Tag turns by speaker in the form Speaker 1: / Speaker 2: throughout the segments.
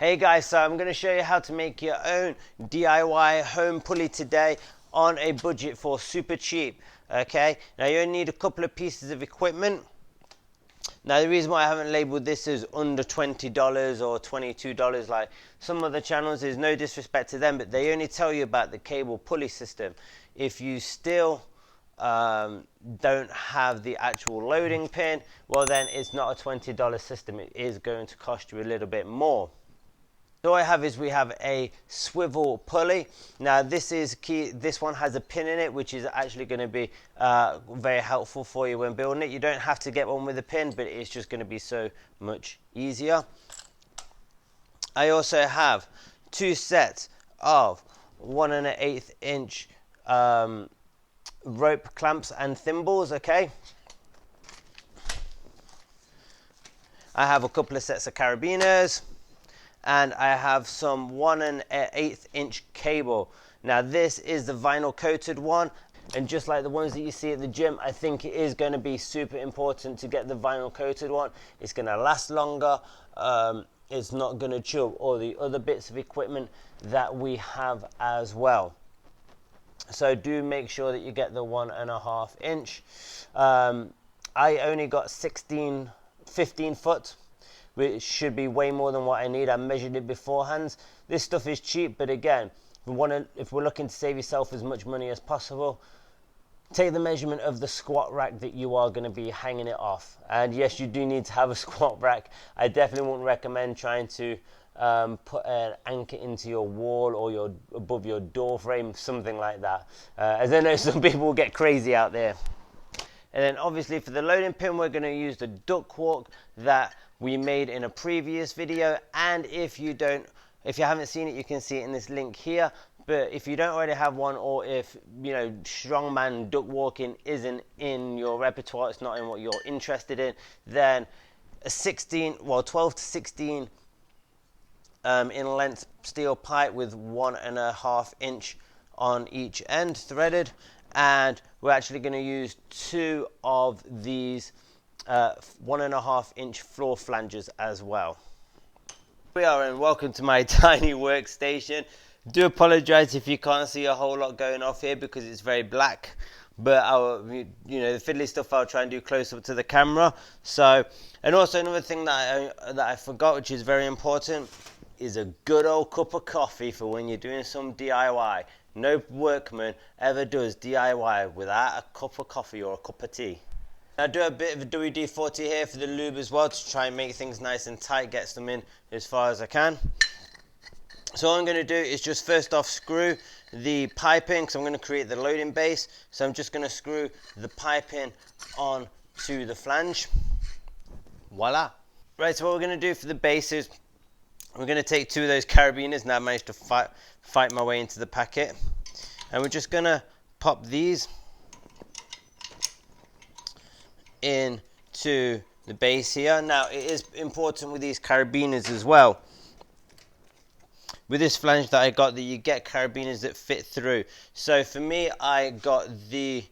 Speaker 1: Hey guys, so I'm going to show you how to make your own DIY home pulley today on a budget for super cheap. Okay, now you only need a couple of pieces of equipment. Now the reason why I haven't labeled this as under $20 or $22 like some other channels is no disrespect to them, but they only tell you about the cable pulley system. If you still don't have the actual loading pin, well then it's not a $20 system. It is going to cost you a little bit more. So we have a swivel pulley. Now this is key. This one has a pin in it, which is actually going to be very helpful for you when building it. You don't have to get one with a pin, but it's just going to be so much easier. I also have two sets of 1 1/8 inch rope clamps and thimbles. Okay. I have a couple of sets of carabiners. And I have some 1 1/8 inch cable. Now this is the vinyl coated one, and just like the ones that you see at the gym, I think it is going to be super important to get the vinyl coated one. It's going to last longer. It's not going to chew all the other bits of equipment that we have as well. So do make sure that you get the 1 1/2 inch. I only got 15 foot. Which should be way more than what I need. I measured it beforehand. This stuff is cheap, but again, if we're looking to save yourself as much money as possible, take the measurement of the squat rack that you are going to be hanging it off. And yes, you do need to have a squat rack. I definitely wouldn't recommend trying to put an anchor into your wall or above your door frame, something like that. As I know some people will get crazy out there. And then obviously for the loading pin, we're going to use the duck walk that we made in a previous video. And if you haven't seen it, you can see it in this link here. But if you don't already have one, or if strongman duck walking isn't in your repertoire, it's not in what you're interested in, then a 12 to 16 in length steel pipe with 1 1/2 inch on each end threaded. And we're actually going to use 2 of these 1 1/2 inch floor flanges as well. We are, and welcome to my tiny workstation. Do apologize if you can't see a whole lot going off here because it's very black, but the fiddly stuff I'll try and do close up to the camera. So, and also another thing that I forgot, which is very important, is a good old cup of coffee for when you're doing some DIY. No workman ever does DIY without a cup of coffee or a cup of tea. I do a bit of a WD-40 here for the lube as well to try and make things nice and tight, gets them in as far as I can. So all I'm going to do is just first off screw the piping, because I'm going to create the loading base. So I'm just going to screw the piping on to the flange. Voila. Right, so what we're going to do for the base is we're going to take 2 of those carabiners. Now I managed to fight my way into the packet. And we're just going to pop these into the base here. Now it is important with these carabiners as well, with this flange that I got, that you get carabiners that fit through. So for me, I got the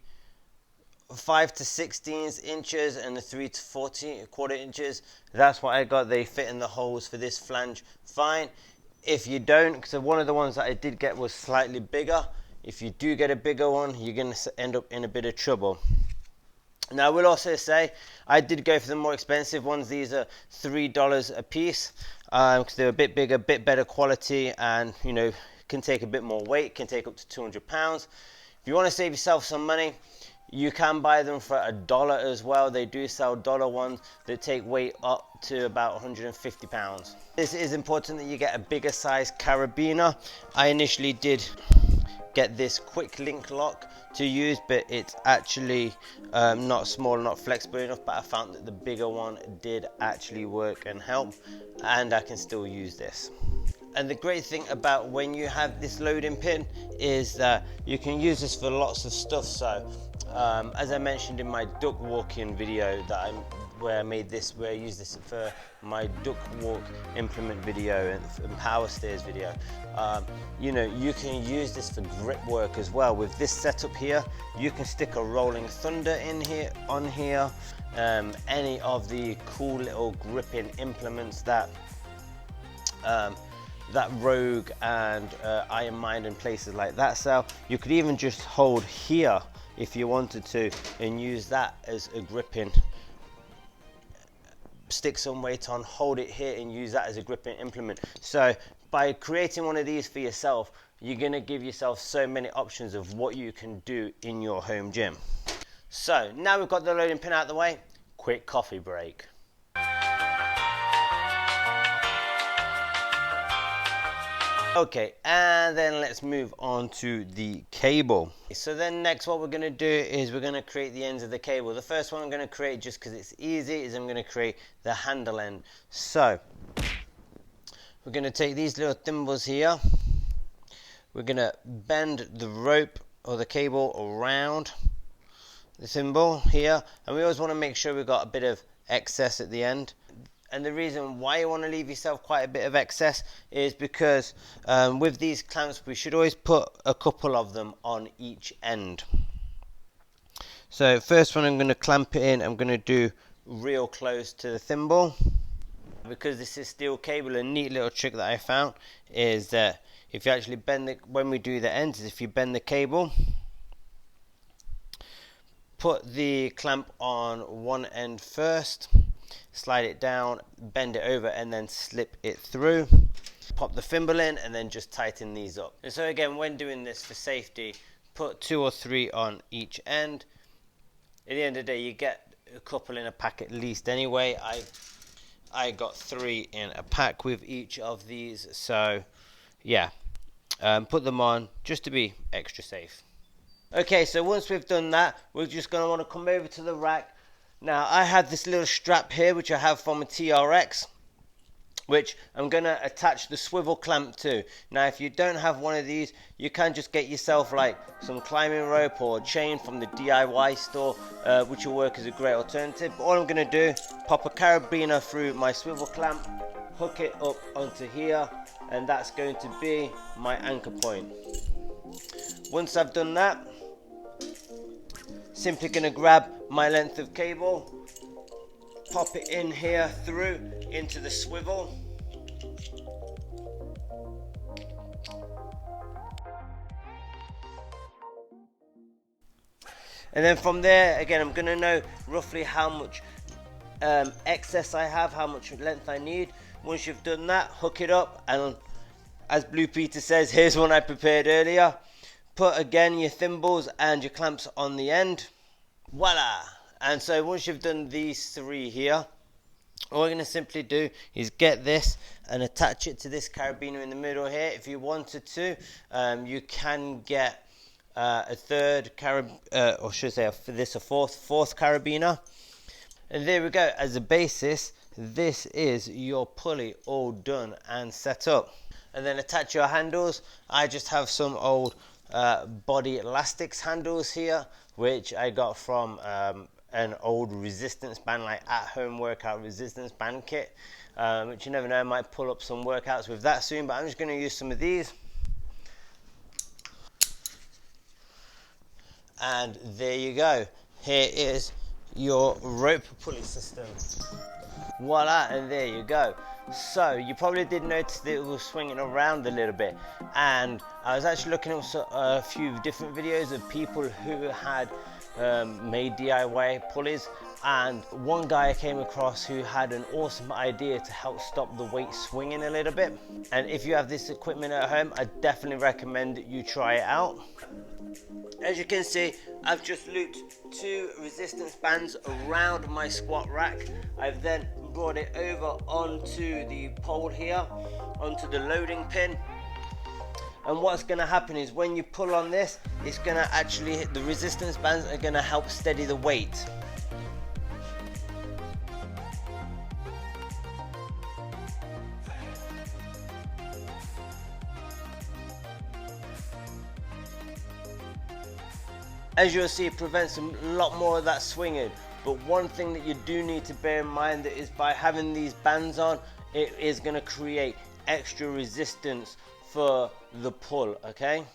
Speaker 1: 5 to 16 inches and the 3 to 14 inches. That's what I got. They fit in the holes for this flange fine. If you don't, because one of the ones that I did get was slightly bigger, if you do get a bigger one, you're going to end up in a bit of trouble. Now I will also say I did go for the more expensive ones. These are $3 a piece because they're a bit bigger, a bit better quality, and can take a bit more weight, can take up to 200 pounds. If you want to save yourself some money, you can buy them for $1 as well. They do sell dollar ones that take weight up to about 150 pounds. This is important that you get a bigger size carabiner. I initially did get this quick link lock to use, but it's actually not small, not flexible enough, but I found that the bigger one did actually work and help, and I can still use this. And the great thing about when you have this loading pin is that you can use this for lots of stuff. So as I mentioned in my duck walking video where I used this for my duck walk implement video and power stairs video, you can use this for grip work as well. With this setup here, you can stick a rolling thunder in here, any of the cool little gripping implements that that Rogue and Iron Mind and places like that sell. You could even just hold here if you wanted to and use that as a gripping. Stick some weight on, hold it here and use that as a gripping implement. So by creating one of these for yourself, you're going to give yourself so many options of what you can do in your home gym. So now we've got the loading pin out of the way, quick coffee break. Okay, and then let's move on to the cable. So then next what we're going to do is we're going to create the ends of the cable. The first one I'm going to create, just because it's easy, is I'm going to create the handle end. So we're going to take these little thimbles here. We're going to bend the rope or the cable around the thimble here, and we always want to make sure we've got a bit of excess at the end. And the reason why you want to leave yourself quite a bit of excess is because with these clamps we should always put a couple of them on each end. So first one I'm going to clamp it in, I'm going to do real close to the thimble. Because this is steel cable, a neat little trick that I found is that if you actually bend it, when we do the ends, if you bend the cable, put the clamp on one end first, slide it down, bend it over and then slip it through, pop the thimble in and then just tighten these up. And so again, when doing this for safety, put 2 or 3 on each end. At the end of the day you get a couple in a pack at least anyway. I got 3 in a pack with each of these, so yeah, put them on just to be extra safe. Okay, so once we've done that, we're just going to want to come over to the rack. Now I have this little strap here which I have from a TRX, which I'm going to attach the swivel clamp to. Now if you don't have one of these, you can just get yourself like some climbing rope or chain from the DIY store, which will work as a great alternative. But all I'm going to do, pop a carabiner through my swivel clamp, hook it up onto here, and that's going to be my anchor point. Once I've done that, simply going to grab my length of cable, pop it in here through into the swivel, and then from there again I'm going to know roughly how much excess I have, how much length I need. Once you've done that, hook it up, and as Blue Peter says, here's one I prepared earlier. Put again your thimbles and your clamps on the end. Voila! And so once you've done these 3 here, all we're going to simply do is get this and attach it to this carabiner in the middle here. If you wanted to, you can get a third or should I say a fourth carabiner. And there we go. As a basis, this is your pulley all done and set up. And then attach your handles. I just have some old body elastics handles here, which I got from an old resistance band, like at home workout resistance band kit, which you never know, I might pull up some workouts with that soon, but I'm just going to use some of these. And there you go, here is your rope pulley system. Voila, and there you go. So you probably did notice that it was swinging around a little bit, and I was actually looking at a few different videos of people who had made DIY pulleys, and one guy I came across who had an awesome idea to help stop the weight swinging a little bit. And if you have this equipment at home, I definitely recommend that you try it out. As you can see, I've just looped 2 resistance bands around my squat rack. I've then brought it over onto the pole here, onto the loading pin. And what's going to happen is when you pull on this, it's going to actually, the resistance bands are going to help steady the weight. As you'll see, it prevents a lot more of that swinging. But one thing that you do need to bear in mind that is by having these bands on, it is going to create extra resistance for the pull, okay?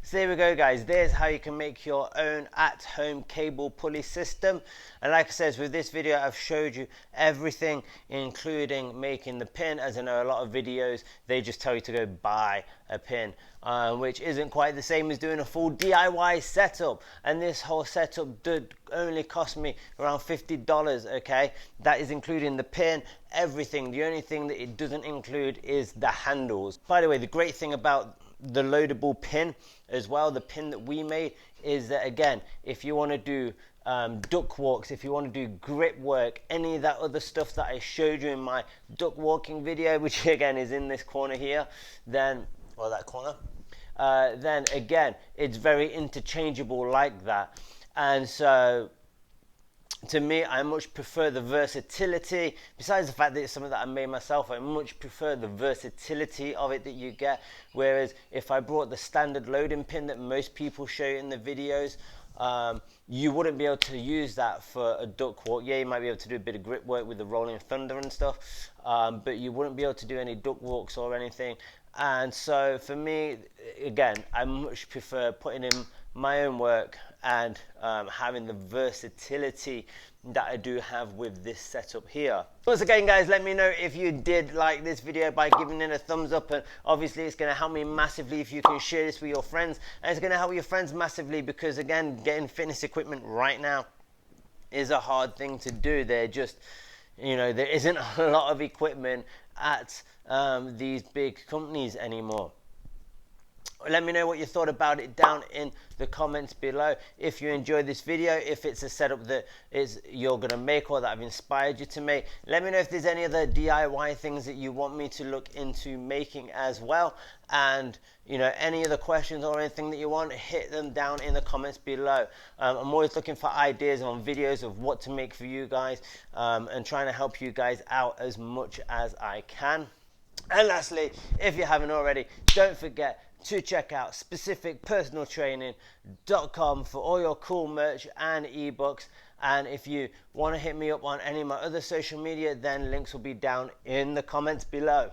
Speaker 1: So there we go, guys. There's how you can make your own at-home cable pulley system. And like I said, with this video, I've showed you everything, including making the pin. As I know, a lot of videos, they just tell you to go buy a pin, which isn't quite the same as doing a full DIY setup. And this whole setup did only cost me around $50, okay? That is including the pin, everything. The only thing that it doesn't include is the handles. By the way, the great thing about the loadable pin as well, the pin that we made, is that again, if you want to do duck walks, if you want to do grip work, any of that other stuff that I showed you in my duck walking video, which again is in this corner here, then, or that corner, then again, it's very interchangeable like that. And so to me, I much prefer the versatility. Besides the fact that it's something that I made myself, I much prefer the versatility of it that you get. Whereas if I brought the standard loading pin that most people show in the videos, you wouldn't be able to use that for a duck walk. Yeah, you might be able to do a bit of grip work with the rolling thunder and stuff, but you wouldn't be able to do any duck walks or anything. And so for me, again, I much prefer putting in my own work and having the versatility that I do have with this setup here. Once again, guys, let me know if you did like this video by giving it a thumbs up, and obviously it's going to help me massively if you can share this with your friends, and it's going to help your friends massively because again, getting fitness equipment right now is a hard thing to do. They're just, you know, there isn't a lot of equipment at these big companies anymore. Let me know what you thought about it down in the comments below. If you enjoyed this video, if it's a setup that you're going to make or that I've inspired you to make, let me know if there's any other DIY things that you want me to look into making as well. And you know, any other questions or anything that you want, hit them down in the comments below. I'm always looking for ideas on videos of what to make for you guys, and trying to help you guys out as much as I can. And lastly, if you haven't already, don't forget to check out specificpersonaltraining.com for all your cool merch and ebooks. And if you want to hit me up on any of my other social media, then links will be down in the comments below.